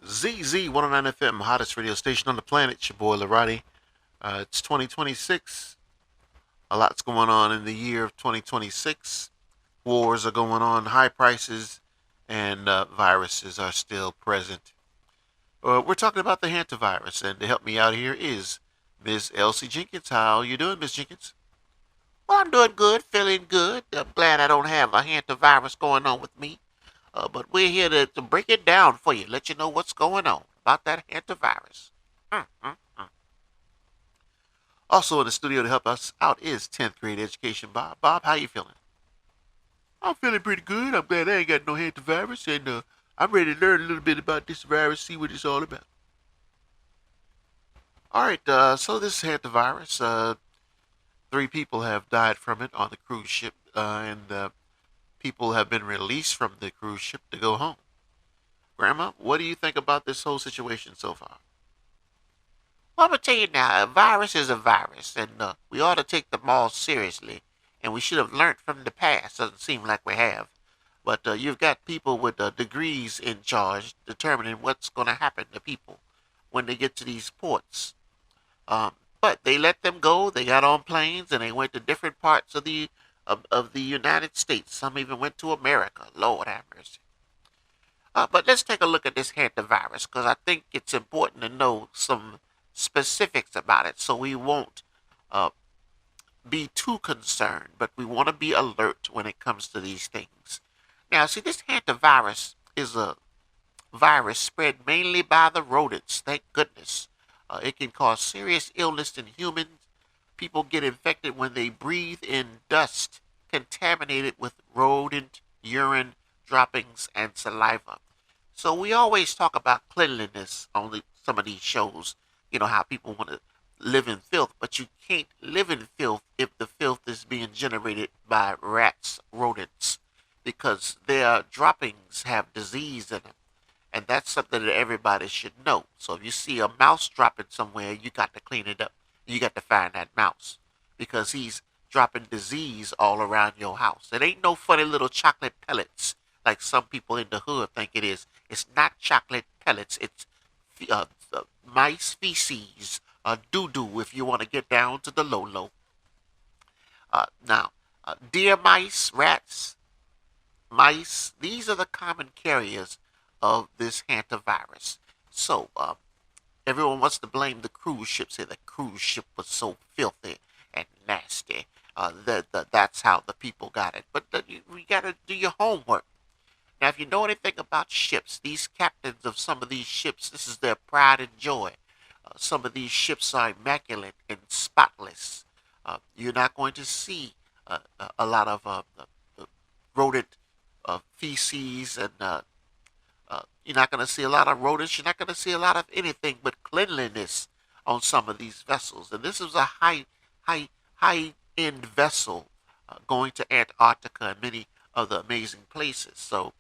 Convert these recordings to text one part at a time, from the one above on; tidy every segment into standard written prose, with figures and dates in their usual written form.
ZZ109FM, hottest radio station on the planet. It's your boy Loratti. It's 2026. A lot's going on in the year of 2026. Wars are going on, high prices, and viruses are still present. We're talking about the hantavirus, and to help me out here is Miss Elsie Jenkins. How you doing, Miss Jenkins? Well, I'm doing good, feeling good. I'm glad I don't have a hantavirus going on with me. But we're here to break it down for you, let you know what's going on about that hantavirus. Mm. Also in the studio to help us out is 10th grade education Bob. Bob, how you feeling? I'm feeling pretty good. I'm glad I ain't got no hantavirus, and I'm ready to learn a little bit about this virus, see what it's all about. All right, so this hantavirus, three people have died from it on the cruise ship, and people have been released from the cruise ship to go home. Grandma, what do you think about this whole situation so far? Well, I'm gonna tell you now, a virus is a virus, and we ought to take them all seriously. And we should have learned from the past. Doesn't seem like we have. But you've got people with degrees in charge determining what's going to happen to people when they get to these ports. But they let them go. They got on planes and they went to different parts of the United States. Some even went to America. Lord have mercy. But let's take a look at this hantavirus because I think it's important to know some specifics about it so we won't be too concerned, but we want to be alert when it comes to these things. Now, see, this hantavirus is a virus spread mainly by the rodents. Thank goodness. It can cause serious illness in humans. People get infected when they breathe in dust contaminated with rodent urine droppings and saliva. So we always talk about cleanliness on some of these shows. You know how people want to live in filth, but you can't live in filth if the filth is being generated by rats, rodents, because their droppings have disease in them. And that's something that everybody should know. So if you see a mouse dropping somewhere, you got to clean it up. You got to find that mouse because he's dropping disease all around your house. It ain't no funny little chocolate pellets like some people in the hood think it is. It's not chocolate pellets. It's mice feces, doo-doo if you want to get down to the low. Now, deer mice, rats, mice, these are the common carriers of this hantavirus. So, everyone wants to blame the cruise ship, say the cruise ship was so filthy and nasty. That's how the people got it. But you got to do your homework. Now, if you know anything about ships, these captains of some of these ships, this is their pride and joy. Some of these ships are immaculate and spotless. You're not going to see a lot of rodent feces, and you're not going to see a lot of rodents. You're not going to see a lot of anything but cleanliness on some of these vessels. And this is a high end vessel going to Antarctica and many other amazing places. So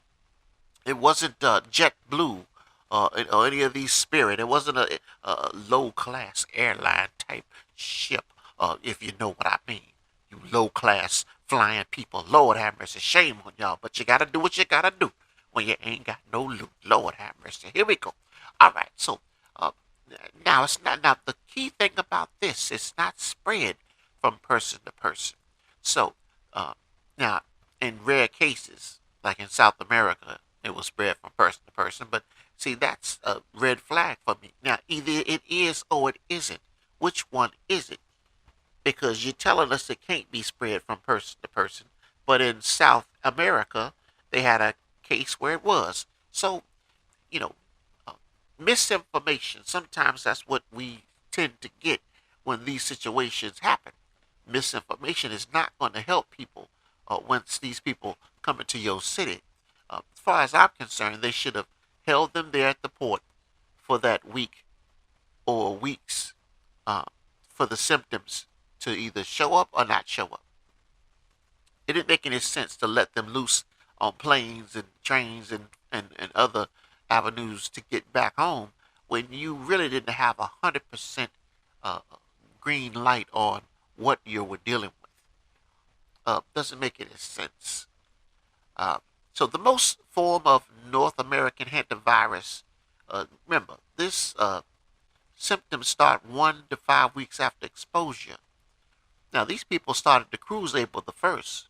it wasn't JetBlue or any of these Spirit. It wasn't a low class airline type ship, if you know what I mean. You low class flying people. Lord have mercy. Shame on y'all. But you got to do what you got to do when you ain't got no loot. Lord have mercy. Here we go. All right. So now it's not. Now the key thing about this, it's not spread from person to person. So now in rare cases, like in South America, it will spread from person to person. But see, that's a red flag for me. Now, either it is or it isn't. Which one is it? Because you're telling us it can't be spread from person to person. But in South America, they had a case where it was. So, you know, uh, misinformation, sometimes that's what we tend to get when these situations happen. Misinformation is not going to help people once these people come into your city. As far as I'm concerned, they should have held them there at the port for that week or weeks for the symptoms to either show up or not show up. It didn't make any sense to let them loose on planes and trains and other avenues to get back home when you really didn't have 100% green light on what you were dealing with. Doesn't make any sense. So the most form of North American hantavirus Remember, this symptoms start 1 to 5 weeks after exposure. Now, these people started the cruise April the 1st.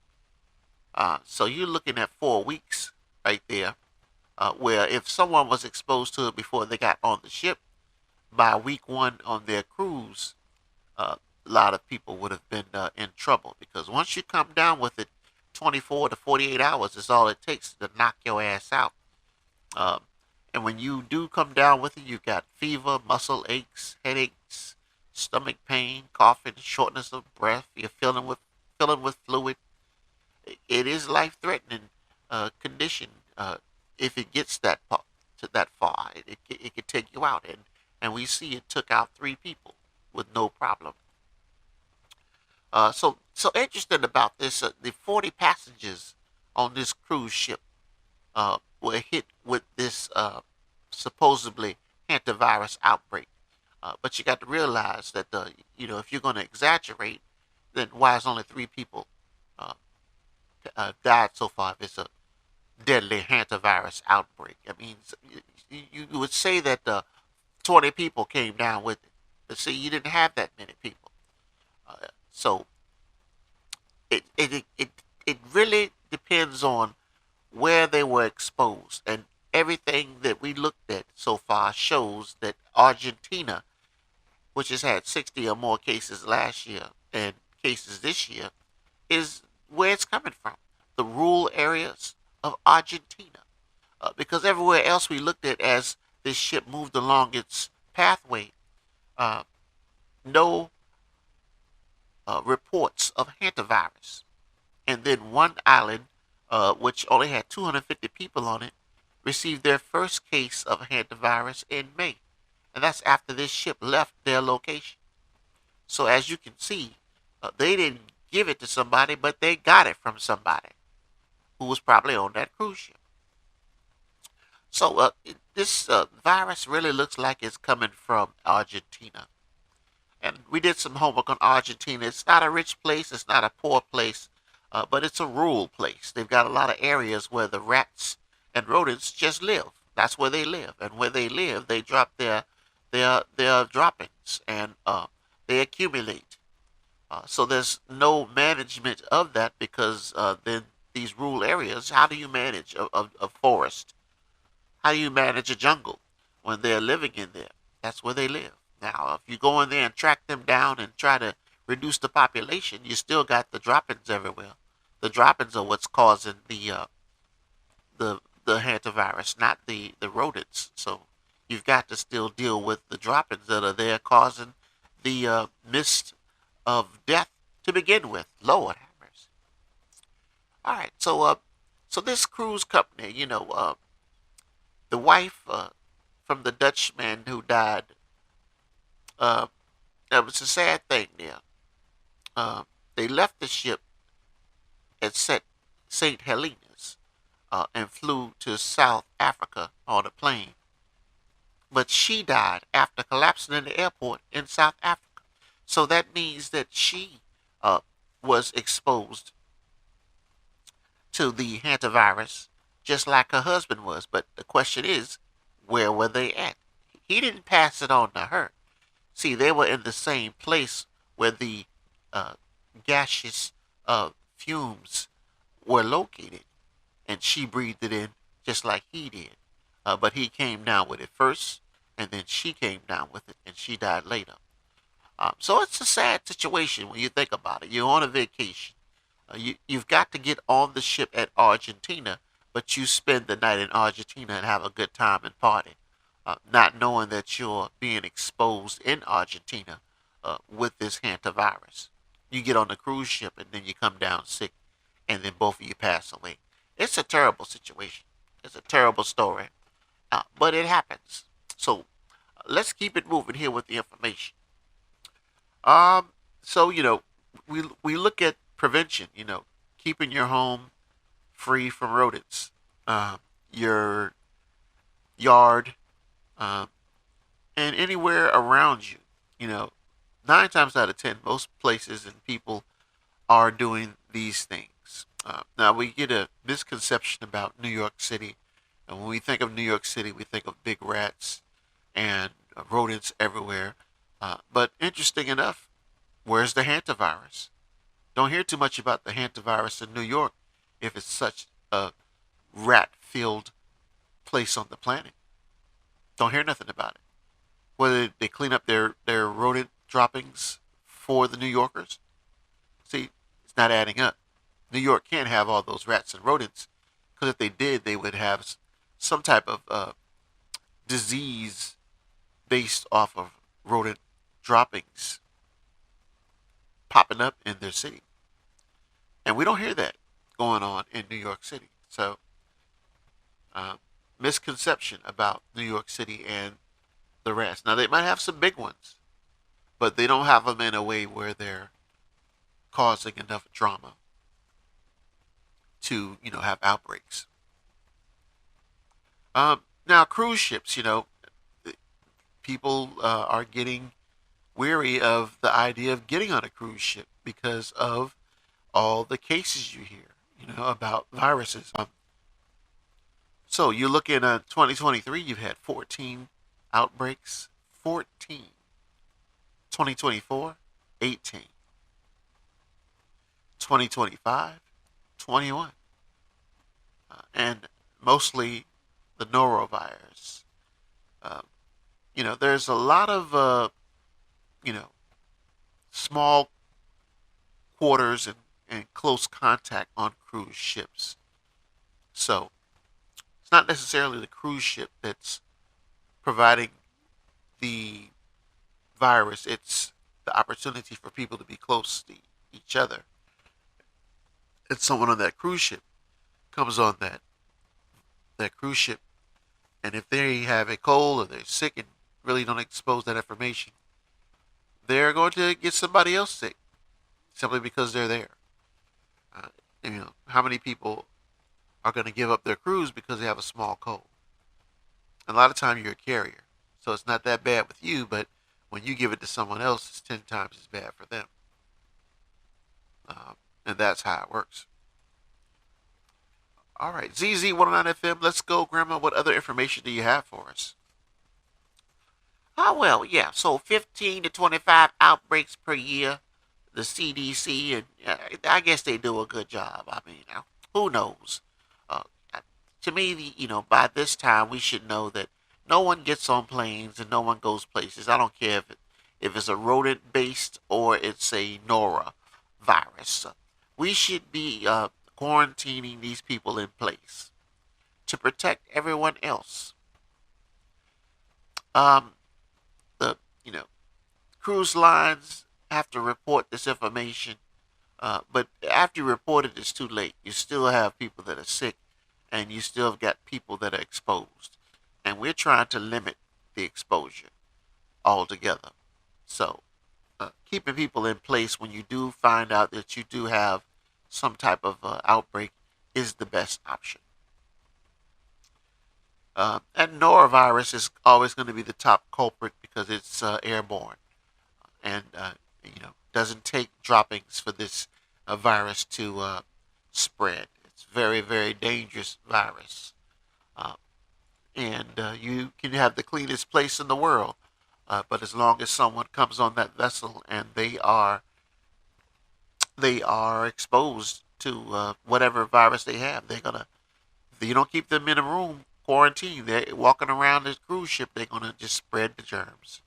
So you're looking at 4 weeks right there, where if someone was exposed to it before they got on the ship, by week 1 on their cruise, a lot of people would have been in trouble, because once you come down with it, 24 to 48 hours is all it takes to knock your ass out. Um, and when you do come down with it, you got fever, muscle aches, headaches, stomach pain, coughing, shortness of breath. You're filling with fluid. It is life threatening condition. If it gets that far, it could take you out. And we see it took out 3 people with no problem. So interesting about this. The 40 passengers on this cruise ship were hit with this supposedly hantavirus outbreak. But you got to realize that if you're going to exaggerate, then why is only 3 people uh, died so far if it's a deadly hantavirus outbreak? I mean, you would say that 20 people came down with it. But see, you didn't have that many people. So it really depends on where they were exposed. And everything that we looked at so far shows that Argentina, which has had 60 or more cases last year and cases this year, is where it's coming from. The rural areas of Argentina. Because everywhere else we looked at as this ship moved along its pathway, uh, no reports of hantavirus. And then one island, which only had 250 people on it, received their first case of hantavirus in May. And that's after this ship left their location. So as you can see, they didn't give it to somebody, but they got it from somebody who was probably on that cruise ship. So this virus really looks like it's coming from Argentina. And we did some homework on Argentina. It's not a rich place. It's not a poor place. But it's a rural place. They've got a lot of areas where the rats and rodents just live. That's where they live. And where they live, they drop their droppings, and they accumulate. So there's no management of that, because then these rural areas, how do you manage a forest? How do you manage a jungle when they're living in there? That's where they live. Now, if you go in there and track them down and try to reduce the population, you still got the droppings everywhere. The droppings are what's causing the hantavirus, not the rodents. So you've got to still deal with the droppings that are there causing the mist of death to begin with. Lord have mercy. All right, so this cruise company, the wife from the Dutchman who died, uh, it was a sad thing there. They left the ship at St. Helena's and flew to South Africa on a plane. But she died after collapsing in the airport in South Africa. So that means that she was exposed to the hantavirus just like her husband was. But the question is, where were they at? He didn't pass it on to her. See, they were in the same place where the uh, gaseous fumes were located, and she breathed it in just like he did. But he came down with it first, and then she came down with it, and she died later. So it's a sad situation when you think about it. You're on a vacation. You've got to get on the ship at Argentina, but you spend the night in Argentina and have a good time and party, not knowing that you're being exposed in Argentina with this hantavirus. You get on the cruise ship and then you come down sick, and then both of you pass away. It's a terrible situation. It's a terrible story, but it happens. So let's keep it moving here with the information. Um, so we look at prevention. Keeping your home free from rodents, your yard, um, and anywhere around you. You know, 9 times out of 10, most places and people are doing these things. Now we get a misconception about New York City And when we think of New York City, we think of big rats and rodents everywhere. But interesting enough, where's the hantavirus? Don't hear too much about the hantavirus in New York if it's such a rat-filled place on the planet. Don't hear nothing about it. Whether they clean up their rodent droppings for the New Yorkers? See, it's not adding up. New York can't have all those rats and rodents, because if they did, they would have some type of disease based off of rodent droppings popping up in their city. And we don't hear that going on in New York City. So, uh, misconception about New York City and the rats. Now, they might have some big ones, but they don't have them in a way where they're causing enough drama to, have outbreaks. Now, cruise ships, people are getting weary of the idea of getting on a cruise ship because of all the cases you hear, about viruses. So you look in 2023, you've had 14 outbreaks, 14. 2024, 18. 2025, 21. And mostly the norovirus. Uh, there's a lot of, small quarters and close contact on cruise ships. So it's not necessarily the cruise ship that's providing the virus, it's the opportunity for people to be close to each other. And someone on that cruise ship comes on that cruise ship, and if they have a cold or they're sick and really don't expose that information, they're going to get somebody else sick simply because they're there. Uh, how many people are going to give up their cruise because they have a small cold? And a lot of times you're a carrier, so it's not that bad with you, but when you give it to someone else, it's 10 times as bad for them. And that's how it works. All right, ZZ109FM, let's go, Grandma. What other information do you have for us? Oh, well, yeah, so 15 to 25 outbreaks per year, the CDC, and I guess they do a good job. I mean, who knows? Uh, to me, by this time, we should know that no one gets on planes and no one goes places. I don't care if it's a rodent based or it's a Nora virus. We should be quarantining these people in place to protect everyone else. Um, the cruise lines have to report this information, but after you report it, it's too late. You still have people that are sick, and you still have got people that are exposed, and we're trying to limit the exposure altogether. So, keeping people in place when you do find out that you do have some type of outbreak is the best option. And norovirus is always going to be the top culprit because it's airborne and doesn't take droppings for this virus to spread. It's very, very dangerous virus, and you can have the cleanest place in the world, but as long as someone comes on that vessel and they are exposed to whatever virus they have, they're gonna. If you don't keep them in a room quarantine, they're walking around this cruise ship, they're gonna just spread the germs.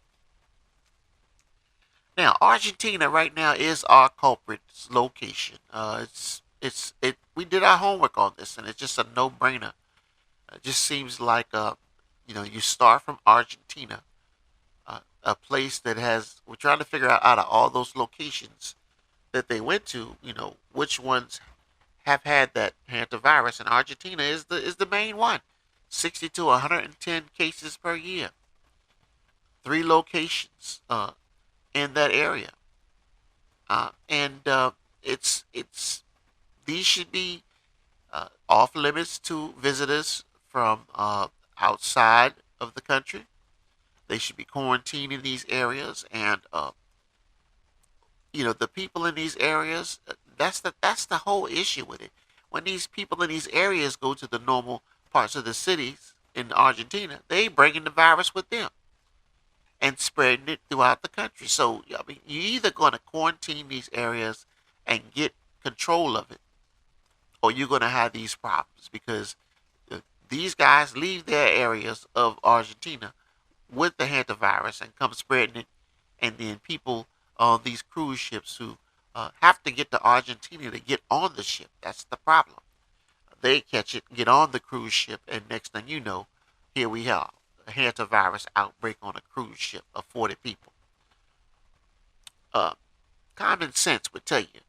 Now, Argentina right now is our culprit's location. It's we did our homework on this, and it's just a no-brainer. It just seems like you start from Argentina, a place that has. We're trying to figure out of all those locations that they went to, which ones have had that hantavirus, and Argentina is the main one. 60 to 110 cases per year. 3 locations in that area, and it's these should be off limits to visitors from outside of the country. They should be quarantined in these areas, and the people in these areas. That's the whole issue with it. When these people in these areas go to the normal parts of the cities in Argentina, they bringing the virus with them and spreading it throughout the country. So, I mean, you're either going to quarantine these areas and get control of it, or you're going to have these problems because these guys leave their areas of Argentina with the hantavirus and come spreading it, and then people on these cruise ships who have to get to Argentina to get on the ship. That's the problem. They catch it, get on the cruise ship, and next thing you know, here we have a hantavirus outbreak on a cruise ship of 40 people. Uh, Common sense would tell you,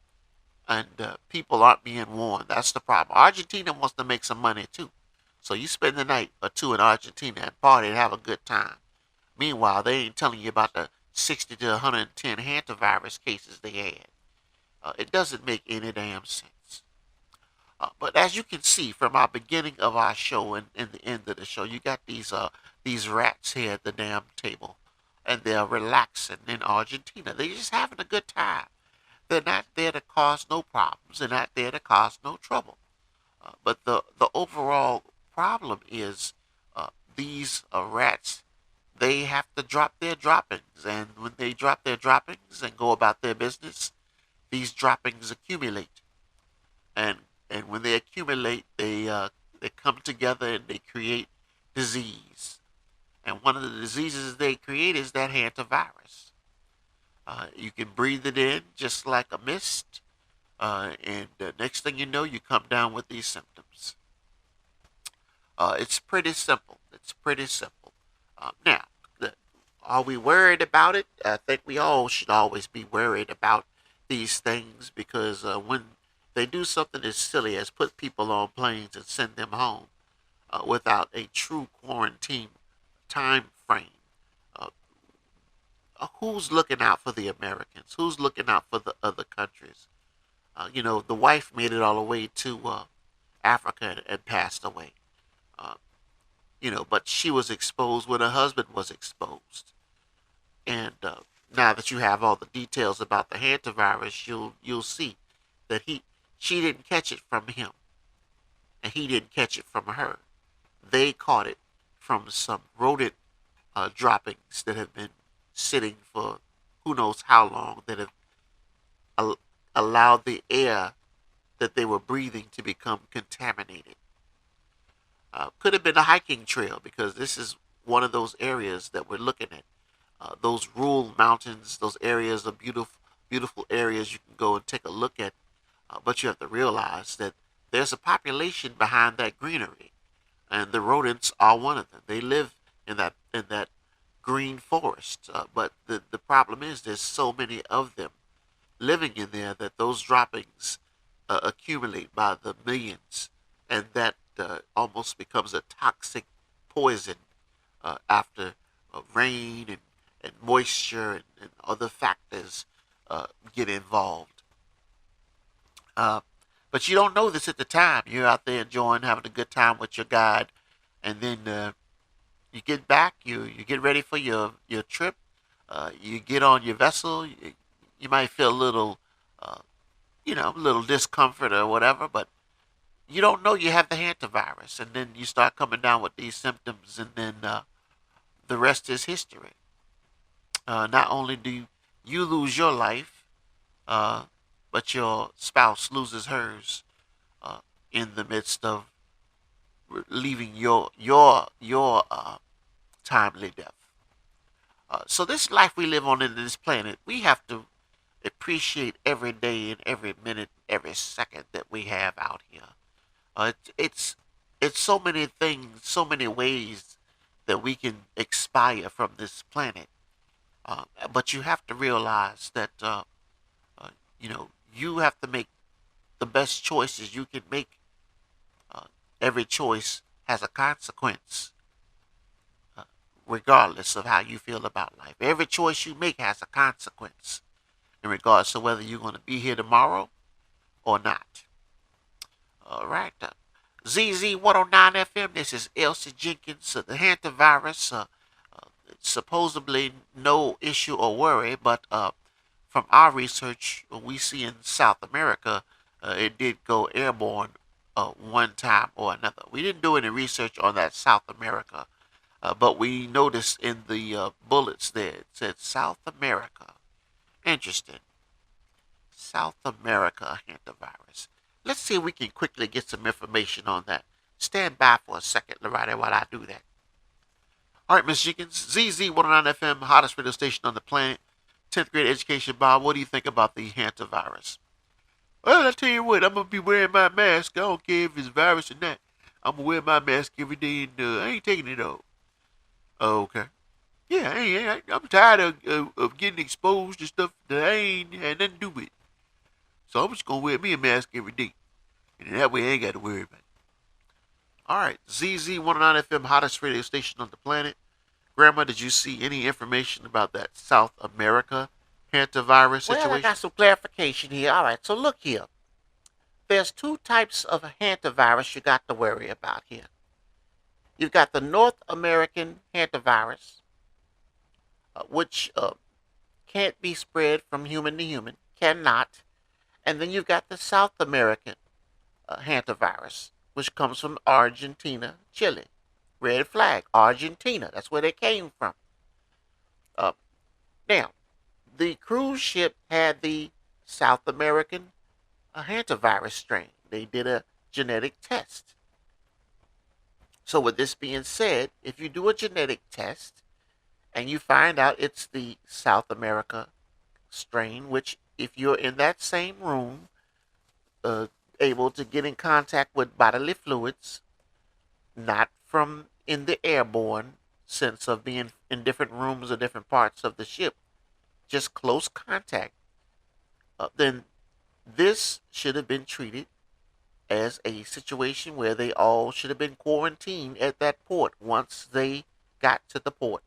and people aren't being warned. That's the problem. Argentina wants to make some money too. So you spend the night or two in Argentina and party and have a good time. Meanwhile, they ain't telling you about the 60 to 110 hantavirus cases they had. It doesn't make any damn sense. But as you can see from our beginning of our show and the end of the show, you got these rats here at the damn table, and they're relaxing in Argentina. They're just having a good time. They're not there to cause no problems. They're not there to cause no trouble. But the overall problem is these rats, they have to drop their droppings. And when they drop their droppings and go about their business, these droppings accumulate. And when they accumulate, they come together and they create disease. And one of the diseases they create is that hantavirus. You can breathe it in just like a mist, and next thing you know, you come down with these symptoms. It's pretty simple. It's pretty simple. Now, are we worried about it? I think we all should always be worried about these things because when they do something as silly as put people on planes and send them home without a true quarantine time frame, who's looking out for the Americans? Who's looking out for the other countries? The wife made it all the way to Africa and passed away. Uh, but she was exposed when her husband was exposed. And now that you have all the details about the hantavirus, you'll see that she didn't catch it from him, and he didn't catch it from her. They caught it from some rodent droppings that have been sitting for who knows how long, that have allowed the air that they were breathing to become contaminated. Could have been a hiking trail because this is one of those areas that we're looking at. Those rural mountains, those areas of beautiful, beautiful areas you can go and take a look at. But you have to realize that there's a population behind that greenery, and the rodents are one of them. They live in that green forest. But the problem is there's so many of them living in there that those droppings accumulate by the millions, and that almost becomes a toxic poison after rain and moisture and other factors get involved. But you don't know this at the time. You're out there enjoying, having a good time with your guide, and then you get back, you get ready for your trip, you get on your vessel, you might feel a little, a little discomfort or whatever, but you don't know you have the hantavirus, and then you start coming down with these symptoms, and then the rest is history. Not only do you lose your life, but your spouse loses hers in the midst of leaving your timely death. So this life we live on in this planet, we have to appreciate every day and every minute, every second that we have out here. It's so many things, so many ways that we can expire from this planet. But you have to realize that you have to make the best choices you can make. Every choice has a consequence, regardless of how you feel about life. Every choice you make has a consequence in regards to whether you're going to be here tomorrow or not. All right. ZZ109FM, this is Elsie Jenkins. The hantavirus, supposedly no issue or worry, but from our research, we see in South America, it did go airborne one time or another. We didn't do any research on that South America, but we noticed in the bullets there it said South America. Interesting. South America hantavirus. Let's see if we can quickly get some information on that. Stand by for a second, Loretta, while I do that. All right, Miss Jenkins, ZZ109FM, hottest radio station on the planet. 10th grade education, Bob. What do you think about the hantavirus? Well, I tell you what, I'm going to be wearing my mask. I don't care if it's virus or not. I'm going to wear my mask every day, and I ain't taking it off. Okay. Yeah, I'm tired of getting exposed to stuff that I ain't had nothing to do with. So I'm just going to wear me a mask every day. And that way I ain't got to worry about it. All right, ZZ109FM, hottest radio station on the planet. Grandma, did you see any information about that South America hantavirus situation? Well, I got some clarification here. All right, so look here. There's two types of hantavirus you got to worry about here. You've got the North American hantavirus, which can't be spread from human to human, cannot. And then you've got the South American hantavirus, which comes from Argentina, Chile. Red flag, Argentina. That's where they came from. Now, the cruise ship had the South American hantavirus strain. They did a genetic test. So with this being said, if you do a genetic test and you find out it's the South America strain, which if you're in that same room, able to get in contact with bodily fluids, not from in the airborne sense of being in different rooms or different parts of the ship, just close contact, then this should have been treated as a situation where they all should have been quarantined at that port once they got to the port.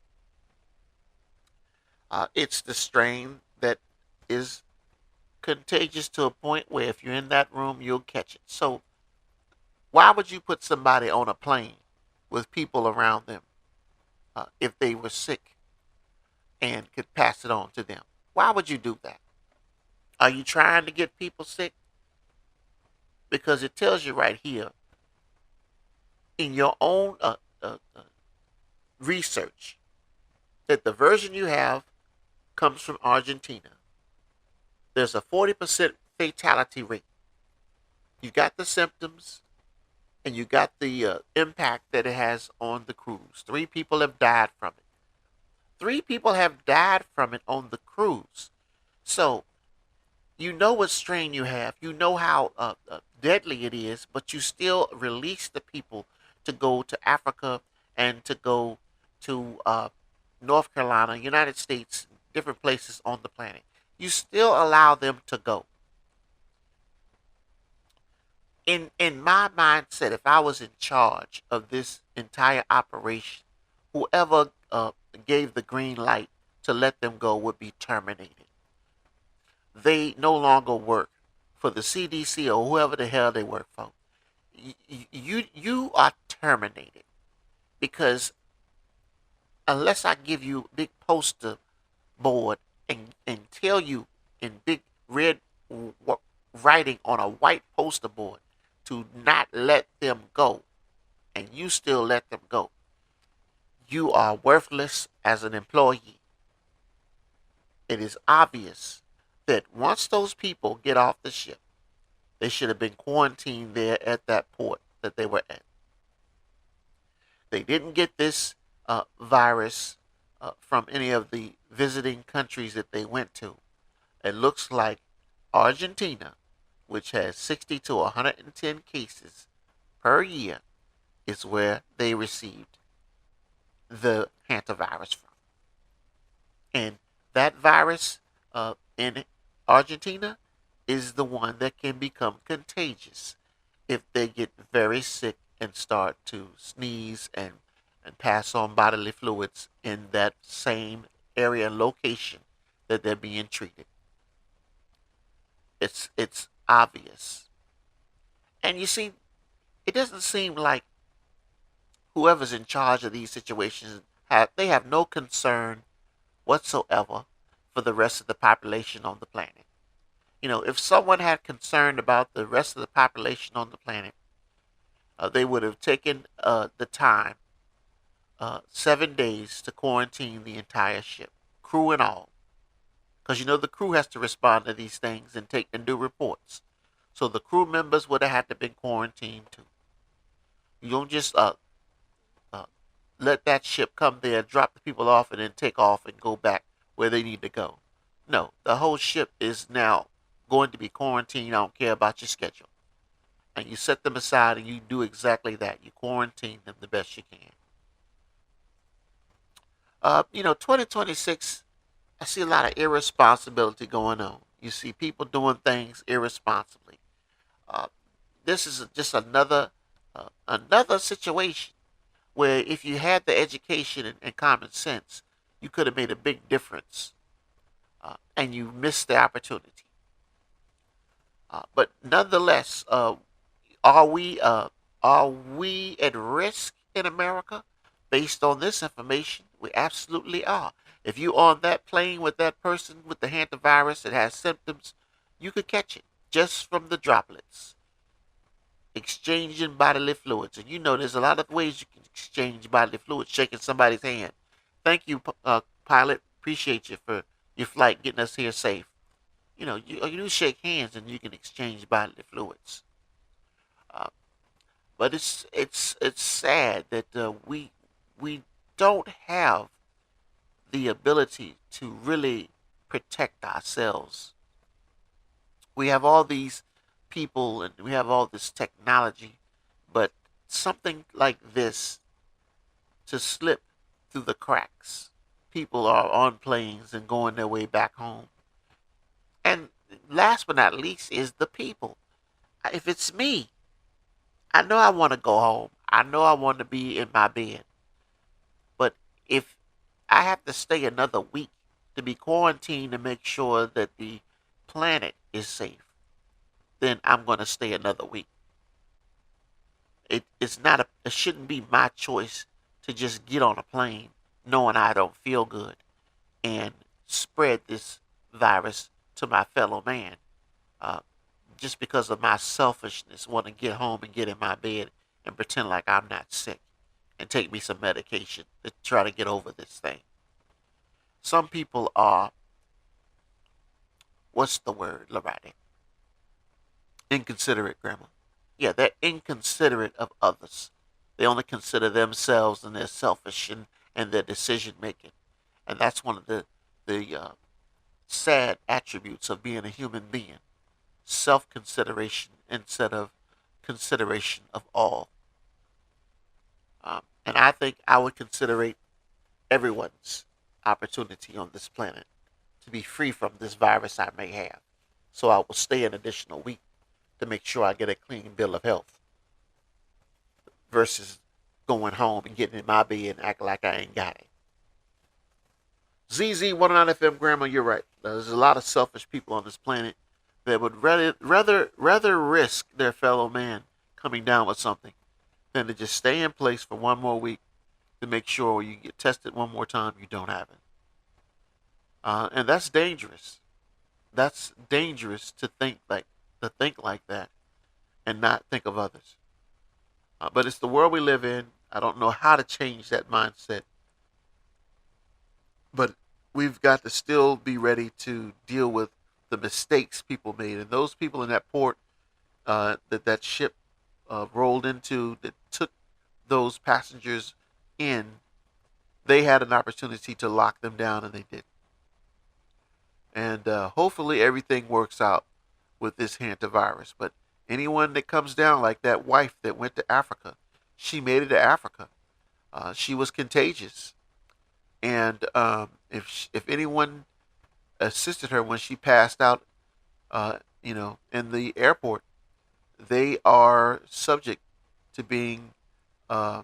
It's the strain that is contagious to a point where if you're in that room, you'll catch it. So why would you put somebody on a plane with people around them if they were sick and could pass it on to them? Why would you do that? Are you trying to get people sick? Because it tells you right here in your own research that the version you have comes from Argentina. There's a 40% fatality rate. You got the symptoms and you got the impact that it has on the cruise. 3 people have died from it. 3 people have died from it on the cruise. So you know what strain you have. You know how deadly it is, but you still release the people to go to Africa and to go to North Carolina, United States, different places on the planet. You still allow them to go. In my mindset, if I was in charge of this entire operation, whoever gave the green light to let them go would be terminated. They no longer work for the CDC or whoever the hell they work for. You are terminated because unless I give you a big poster board and tell you in big red writing on a white poster board to not let them go, and you still let them go, you are worthless as an employee. It is obvious that once those people get off the ship, they should have been quarantined there at that port that they were at. They didn't get this virus from any of the visiting countries that they went to. It looks like Argentina, which has 60 to 110 cases per year, is where they received the hantavirus from. And that virus in Argentina is the one that can become contagious if they get very sick and start to sneeze and pass on bodily fluids in that same area and location that they're being treated. It's obvious. And you see, it doesn't seem like whoever's in charge of these situations they have no concern whatsoever for the rest of the population on the planet. You know, if someone had concern about the rest of the population on the planet, They would have taken the time, 7 days, to quarantine the entire ship, crew and all, because the crew has to respond to these things and take and do reports. So the crew members would have had to been quarantined too. You don't just uh, let that ship come there, drop the people off, and then take off and go back where they need to go. No, the whole ship is now going to be quarantined. I don't care about your schedule. And you set them aside and you do exactly that. You quarantine them the best you can. 2026, I see a lot of irresponsibility going on. You see people doing things irresponsibly. Uh, this is just another situation where if you had the education and common sense, you could have made a big difference, and you missed the opportunity. But nonetheless, are we uh, are we at risk in America based on this information? We absolutely are. If you on that plane with that person with the hantavirus that has symptoms, you could catch it just from the droplets exchanging bodily fluids. And there's a lot of ways you can exchange bodily fluids. Shaking somebody's hand. Thank you, pilot. Appreciate you for your flight getting us here safe. You do shake hands and you can exchange bodily fluids. Uh, but it's sad that we don't have the ability to really protect ourselves. We have all these people and we have all this technology, but something like this to slip through the cracks. People are on planes and going their way back home. And last but not least is the people. If it's me, I know I want to go home. I know I want to be in my bed. But if I have to stay another week to be quarantined to make sure that the planet is safe, then I'm going to stay another week. It shouldn't be my choice to just get on a plane knowing I don't feel good and spread this virus to my fellow man, uh, just because of my selfishness, want to get home and get in my bed and pretend like I'm not sick and take me some medication to try to get over this thing. Some people are, what's the word, Loratti? Inconsiderate, Grandma. Yeah, they're inconsiderate of others. They only consider themselves and they're selfish and their decision making. And that's one of the sad attributes of being a human being: self consideration instead of consideration of all. And I think I would considerate everyone's opportunity on this planet to be free from this virus I may have. So I will stay an additional week to make sure I get a clean bill of health versus going home and getting in my bed and acting like I ain't got it. ZZ109FM, Grandma, you're right. There's a lot of selfish people on this planet that would rather risk their fellow man coming down with something than to just stay in place for one more week to make sure when you get tested one more time you don't have it. And that's dangerous. That's dangerous to think like that and not think of others. But it's the world we live in. I don't know how to change that mindset, but we've got to still be ready to deal with the mistakes people made. And those people in that port that ship rolled into, that took those passengers in, they had an opportunity to lock them down, and they did. And hopefully everything works out with this hantavirus. But anyone that comes down, like that wife that went to Africa, she made it to Africa. She was contagious, and if anyone assisted her when she passed out, in the airport, they are subject to being uh,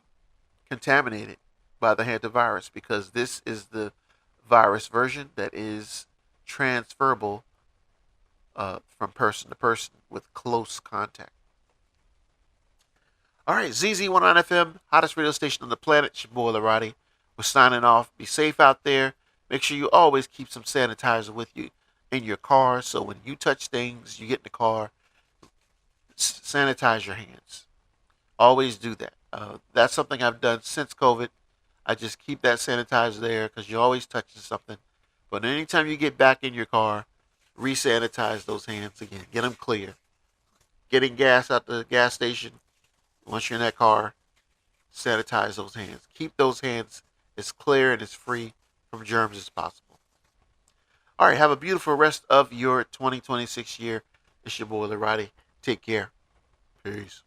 contaminated by the hantavirus, because this is the virus version that is transferable from person to person with close contact. All right, ZZ109FM, hottest radio station on the planet. It's your boy Loratti. We're signing off. Be safe out there. Make sure you always keep some sanitizer with you in your car, so when you touch things, you get in the car, sanitize your hands. Always do that. That's something I've done since COVID. I just keep that sanitizer there because you're always touching something. But anytime you get back in your car, re-sanitize those hands again. Get them clear. Getting gas out the gas station, once you're in that car, sanitize those hands. Keep those hands as clear and as free from germs as possible. All right, have a beautiful rest of your 2026 year. It's your boy, LORATTI. Take care. Peace.